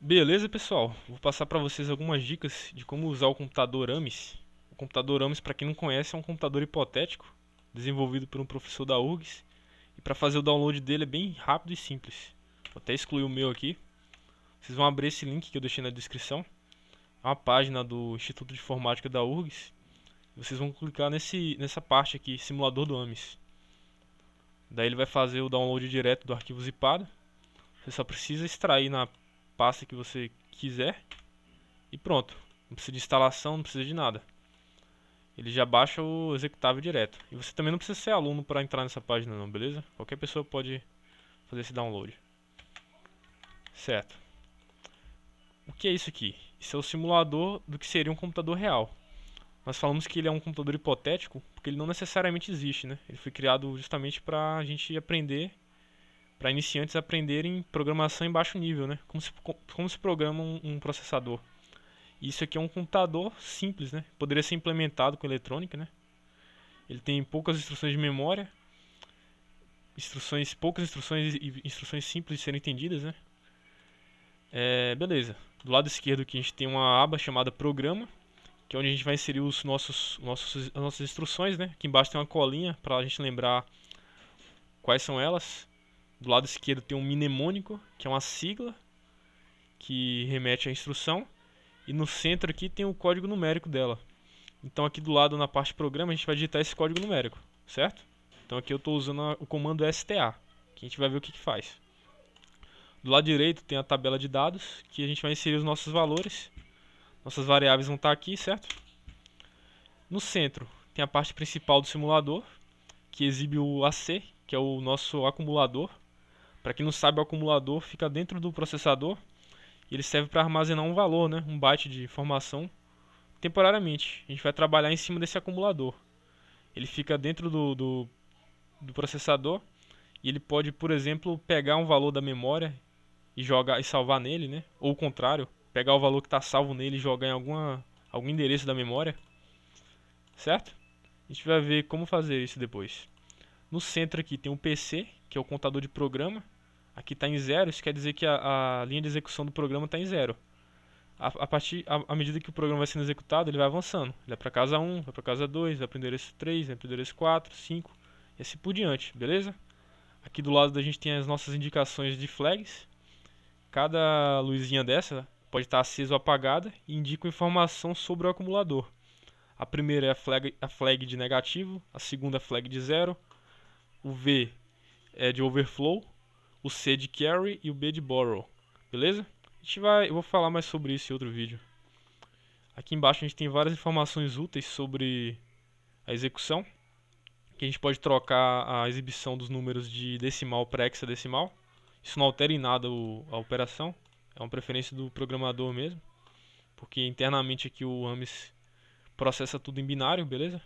Beleza, pessoal? Vou passar para vocês algumas dicas de como usar o computador AMIS. O computador AMIS, para quem não conhece, é um computador hipotético desenvolvido por um professor da URGS. E para fazer o download dele é bem rápido e simples. Vou até excluir o meu aqui. Vocês vão abrir esse link que eu deixei na descrição. É uma página do Instituto de Informática da URGS. Vocês vão clicar nessa parte aqui, simulador do AMIS. Daí ele vai fazer o download direto do arquivo zipado. Você só precisa extrair na pasta que você quiser e pronto. Não precisa de instalação, não precisa de nada. Ele já baixa o executável direto. E você também não precisa ser aluno para entrar nessa página não, beleza? Qualquer pessoa pode fazer esse download. Certo. O que é isso aqui? Isso é o simulador do que seria um computador real. Nós falamos que ele é um computador hipotético porque ele não necessariamente existe, né? Ele foi criado justamente para a gente aprender, para iniciantes aprenderem programação em baixo nível, né? Como se programa um processador. Isso aqui é um computador simples, né? Poderia ser implementado com eletrônica, né? Ele tem poucas instruções de memória, poucas instruções e instruções simples de serem entendidas, né? Beleza. Do lado esquerdo aqui a gente tem uma aba chamada Programa, que é onde a gente vai inserir as nossas instruções, né? Aqui embaixo tem uma colinha para a gente lembrar quais são elas. Do lado esquerdo tem um mnemônico, que é uma sigla que remete à instrução. E no centro aqui tem o código numérico dela. Então aqui do lado na parte programa a gente vai digitar esse código numérico, certo? Então aqui eu estou usando o comando STA, que a gente vai ver o que faz. Do lado direito tem a tabela de dados, que a gente vai inserir os nossos valores. Nossas variáveis vão estar aqui, certo? No centro tem a parte principal do simulador, que exibe o AC, que é o nosso acumulador. Para quem não sabe, o acumulador fica dentro do processador e ele serve para armazenar um valor, né? Um byte de informação temporariamente. A gente vai trabalhar em cima desse acumulador. Ele fica dentro do processador e ele pode, por exemplo, pegar um valor da memória e jogar e salvar nele, né? Ou o contrário, pegar o valor que está salvo nele e jogar em algum endereço da memória, certo? A gente vai ver como fazer isso depois. No centro aqui tem um PC, que é o contador de programa. Aqui está em zero, isso quer dizer que a linha de execução do programa está em zero. À medida que o programa vai sendo executado, ele vai avançando. Ele vai para casa 1, vai para casa 2, vai para o endereço 3, vai para o endereço 4, 5 e assim por diante, beleza? Aqui do lado da gente tem as nossas indicações de flags. Cada luzinha dessa pode estar acesa ou apagada e indica informação sobre o acumulador. A primeira é a flag de negativo, a segunda é a flag de zero, o V é de overflow, o C de carry e o B de borrow, beleza? Eu vou falar mais sobre isso em outro vídeo. Aqui embaixo a gente tem várias informações úteis sobre a execução, que a gente pode trocar a exibição dos números de decimal para hexadecimal. Isso não altera em nada a operação, é uma preferência do programador mesmo, porque internamente aqui o AMIS processa tudo em binário, beleza?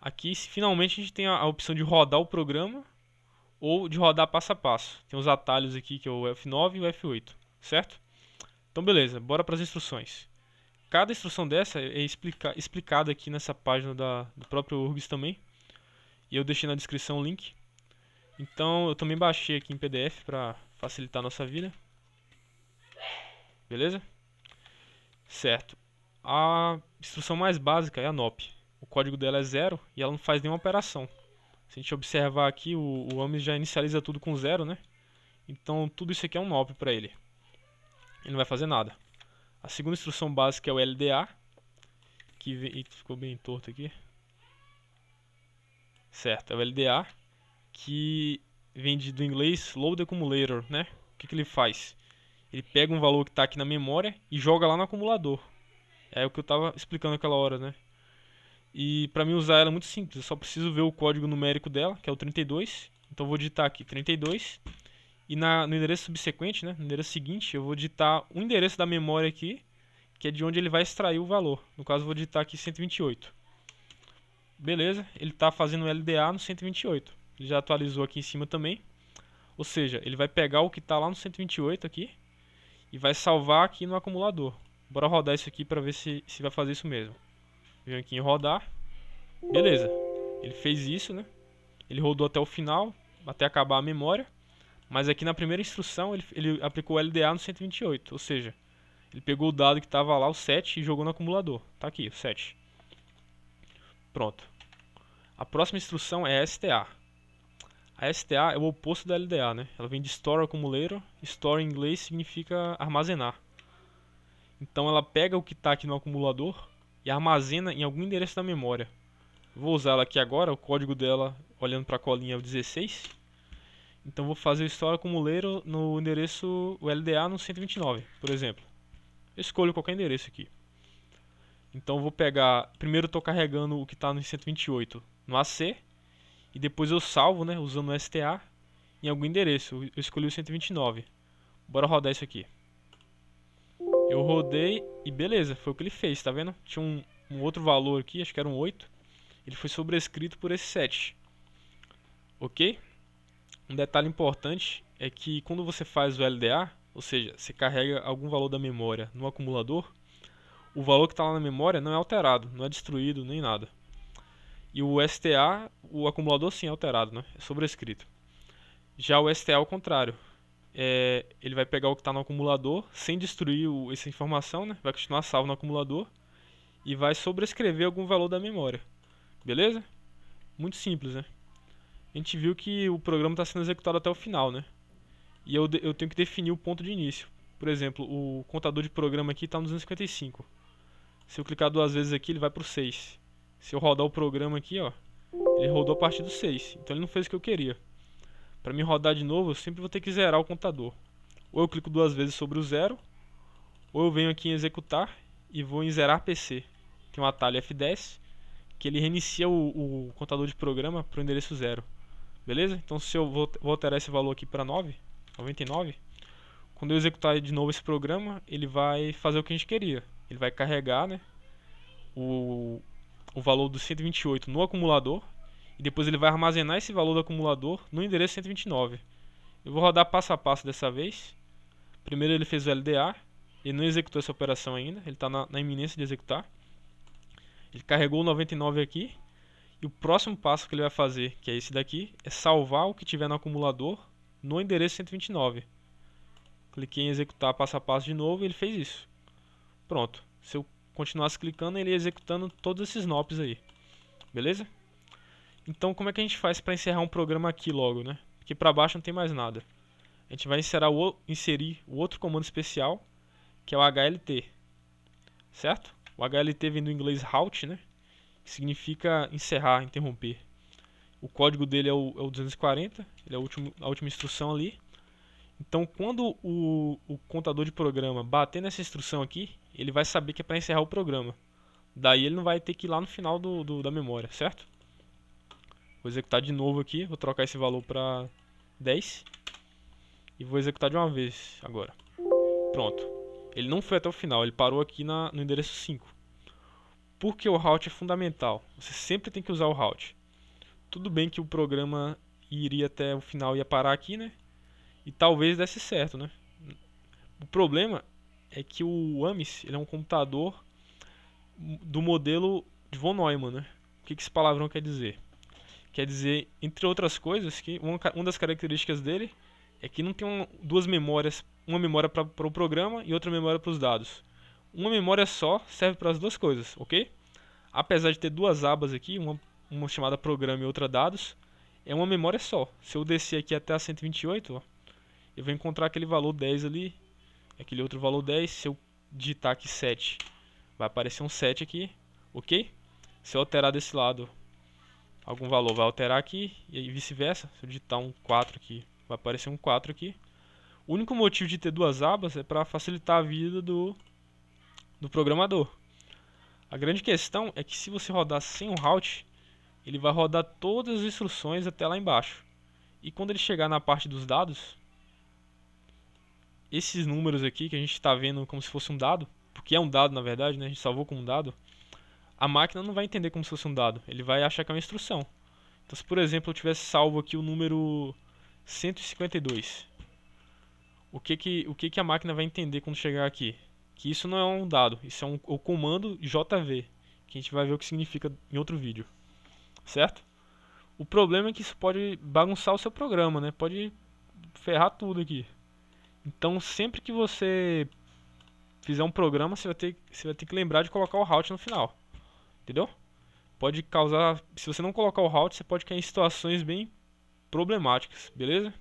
Aqui finalmente a gente tem a opção de rodar o programa ou de rodar passo a passo. Tem os atalhos aqui que é o F9 e o F8, certo? Então beleza, bora para as instruções. Cada instrução dessa é explicada aqui nessa página do próprio URGS também. E eu deixei na descrição o link. Então eu também baixei aqui em PDF para facilitar a nossa vida. Beleza? Certo. A instrução mais básica é a NOP. O código dela é zero e ela não faz nenhuma operação. Se a gente observar aqui, o AMIS já inicializa tudo com zero, né? Então tudo isso aqui é um NOP para ele. Ele não vai fazer nada. A segunda instrução básica é o LDA, que ficou bem torto aqui. Certo, é o LDA, que vem do inglês Load Accumulator, né? O que ele faz? Ele pega um valor que está aqui na memória e joga lá no acumulador. É o que eu estava explicando aquela hora, né? E para mim usar ela é muito simples, eu só preciso ver o código numérico dela, que é o 32. Então eu vou digitar aqui 32 e no endereço subsequente, né, no endereço seguinte, eu vou digitar o endereço da memória aqui, que é de onde ele vai extrair o valor. No caso eu vou digitar aqui 128. Beleza, ele está fazendo LDA no 128. Ele já atualizou aqui em cima também. Ou seja, ele vai pegar o que está lá no 128 aqui e vai salvar aqui no acumulador. Bora rodar isso aqui para ver se vai fazer isso mesmo. Vem aqui em rodar. Beleza, ele fez isso, né? Ele rodou até o final, até acabar a memória. Mas aqui na primeira instrução ele aplicou o LDA no 128, ou seja, ele pegou o dado que estava lá, o 7, e jogou no acumulador. Tá aqui, o 7. Pronto. A próxima instrução é STA. A STA é o oposto da LDA, né? Ela vem de Store Accumulator. Store em inglês significa armazenar. Então ela pega o que está aqui no acumulador e armazena em algum endereço da memória. Vou usar ela aqui agora, o código dela, olhando para a colinha, é o 16. Então vou fazer o Store Accumulator no endereço o LDA no 129, por exemplo. Eu escolho qualquer endereço aqui. Então vou pegar, primeiro estou carregando o que está no 128 no AC, e depois eu salvo, né, usando o STA em algum endereço. Eu escolhi o 129. Bora rodar isso aqui. Eu rodei e beleza, foi o que ele fez, tá vendo? Tinha um outro valor aqui, acho que era um 8. Ele foi sobrescrito por esse 7. Ok? Um detalhe importante é que quando você faz o LDA, ou seja, você carrega algum valor da memória no acumulador, o valor que está lá na memória não é alterado, não é destruído nem nada. E o STA, o acumulador sim é alterado, né? É sobrescrito. Já o STA é o contrário. Ele vai pegar o que está no acumulador sem destruir essa informação, né? Vai continuar salvo no acumulador e vai sobrescrever algum valor da memória. Beleza? Muito simples, né? A gente viu que o programa está sendo executado até o final, né? E eu tenho que definir o ponto de início. Por exemplo, o contador de programa aqui está no 255. Se eu clicar duas vezes aqui, ele vai para o 6. Se eu rodar o programa aqui, ó, ele rodou a partir do 6. Então ele não fez o que eu queria. Para me rodar de novo, eu sempre vou ter que zerar o contador. Ou eu clico duas vezes sobre o 0, ou eu venho aqui em executar e vou em zerar PC. Tem um atalho F10 que ele reinicia o contador de programa para o endereço 0. Beleza? Então se eu vou alterar esse valor aqui para 99, quando eu executar de novo esse programa, ele vai fazer o que a gente queria. Ele vai carregar, né, o valor do 128 no acumulador e depois ele vai armazenar esse valor do acumulador no endereço 129. Eu vou rodar passo a passo dessa vez. Primeiro ele fez o LDA, ele não executou essa operação ainda, ele está na iminência de executar. Ele carregou o 99 aqui, e o próximo passo que ele vai fazer, que é esse daqui, é salvar o que tiver no acumulador no endereço 129. Cliquei em executar passo a passo de novo e ele fez isso. Pronto. Se eu continuasse clicando, ele ia executando todos esses NOPs aí. Beleza? Então como é que a gente faz para encerrar um programa aqui logo, né? Porque para baixo não tem mais nada. A gente vai inserir o outro comando especial, que é o HLT. Certo? O HLT vem do inglês halt, né? Que significa encerrar, interromper. O código dele é o 240, ele é a última instrução ali. Então quando o contador de programa bater nessa instrução aqui, ele vai saber que é para encerrar o programa. Daí ele não vai ter que ir lá no final da memória, certo? Vou executar de novo aqui, vou trocar esse valor para 10 e vou executar de uma vez agora. Pronto. Ele não foi até o final, ele parou aqui no endereço 5. Por que o halt é fundamental? Você sempre tem que usar o halt. Tudo bem que o programa iria até o final e ia parar aqui, né? E talvez desse certo, né? O problema é que o AMIS ele é um computador do modelo de von Neumann, né? O que esse palavrão quer dizer? Quer dizer, entre outras coisas, que uma das características dele é que não tem duas memórias, uma memória para o programa e outra memória para os dados. Uma memória só serve para as duas coisas, ok? Apesar de ter duas abas aqui, uma chamada programa e outra dados, é uma memória só. Se eu descer aqui até a 128, ó, eu vou encontrar aquele valor 10 ali, aquele outro valor 10. Se eu digitar aqui 7, vai aparecer um 7 aqui, ok? Se eu alterar desse lado algum valor, vai alterar aqui, e vice-versa. Se eu digitar um 4 aqui, vai aparecer um 4 aqui. O único motivo de ter duas abas é para facilitar a vida do programador. A grande questão é que se você rodar sem o halt, ele vai rodar todas as instruções até lá embaixo. E quando ele chegar na parte dos dados, esses números aqui que a gente está vendo como se fosse um dado, porque é um dado na verdade, né? A gente salvou como um dado. A máquina não vai entender como se fosse um dado, ele vai achar que é uma instrução. Então se por exemplo eu tivesse salvo aqui o número 152, o que a máquina vai entender quando chegar aqui? Que isso não é um dado, isso é o comando JV, que a gente vai ver o que significa em outro vídeo, certo? O problema é que isso pode bagunçar o seu programa, né? Pode ferrar tudo aqui. Então sempre que você fizer um programa, você vai ter que lembrar de colocar o route no final. Entendeu? Pode causar, se você não colocar o route, você pode cair em situações bem problemáticas, beleza?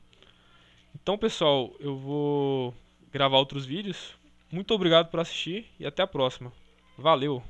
Então, pessoal, eu vou gravar outros vídeos. Muito obrigado por assistir e até a próxima. Valeu!